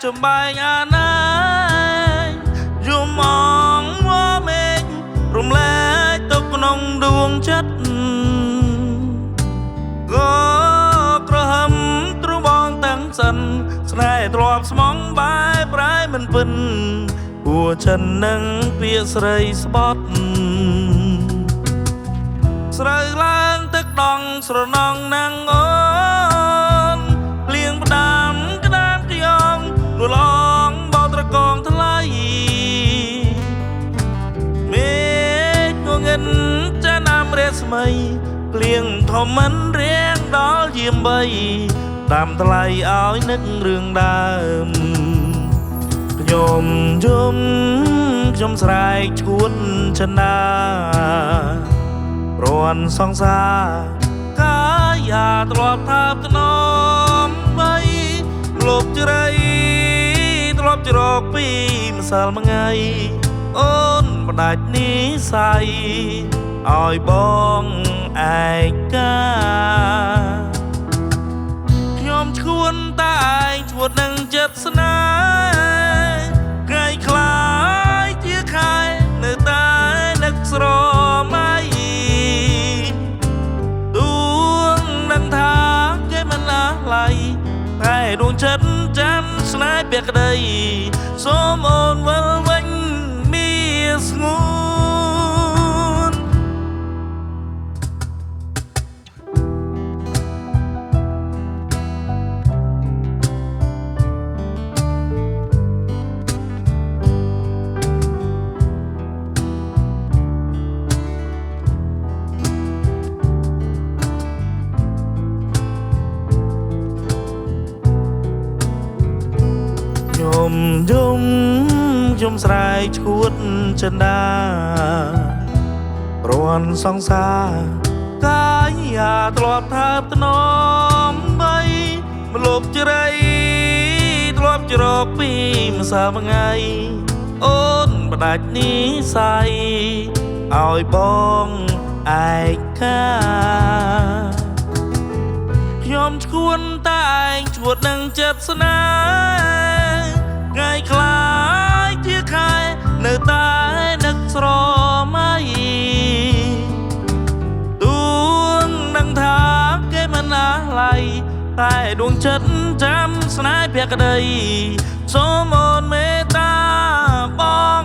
ចំបែងអាណាយយំអងវមេឃរំលែកទុកក្នុងដួងចិត្តក៏ក្រហមទ្របងតាំងសិនស្នេហ៍ធ្លាប់ស្មងបែប្រែមិនពិនហួចិននឹងពាក្យស្រីស្បត់ស្រូវឡើងទឹកដងស្រណងណាំងអូនលៀងផ្ដាំក្ដាមខ្យងលួលងបោត្រកងថ្លៃមេឃងងិនចាណាមរស្មីក្លៀងធំមិនរៀងដល់យាមបីតាមថ្លៃឲ្យនឹករឿងដើមខ្ញុំយំខ្ញុំស្រែកឈួនចិនដារាន់សង្សារកាយាធ្លាប់ថាបថ្នមបីលុបជ្រៃធ្លាប់ច្រកពីម្សិលមួយថ្ងៃអូនផ្ដាច់និស័យឲ្យបងឯកាខ្ញុំឈួនតែឯងឈួតនឹងចិត្តស្នេហ៍ក្រៃខ្លាយជាខែនៅតែនឹកស្រមៃដួងនឹងថាគេមិនឡាឡៃតែដួងចិត្តចាំស្នេហ៍ពាក្យក្តីសូមអូនវិលវិញមានស្ងួនខ្ញុំស្រែកឈួតចិនដារាន់សង្សារកាយាធ្លាប់ថាបថ្នមបីមលុបជ្រៃធ្លាប់ច្រកពីម្សិលមួយថ្ងៃអូនផ្ដាច់និស័យឲ្យបងឯកាខ្ញុំឈួនតែឯងឈួតនឹងចិត្តស្នេហ៍ថ្ងៃខ្លាយជាខែនៅតែនឹកស្រមៃដួងនឹងថាគេមិនអាឡៃតែដួងចិត្តចាំស្នេហ៍ភក្តីសូមអូនមេត្តាបង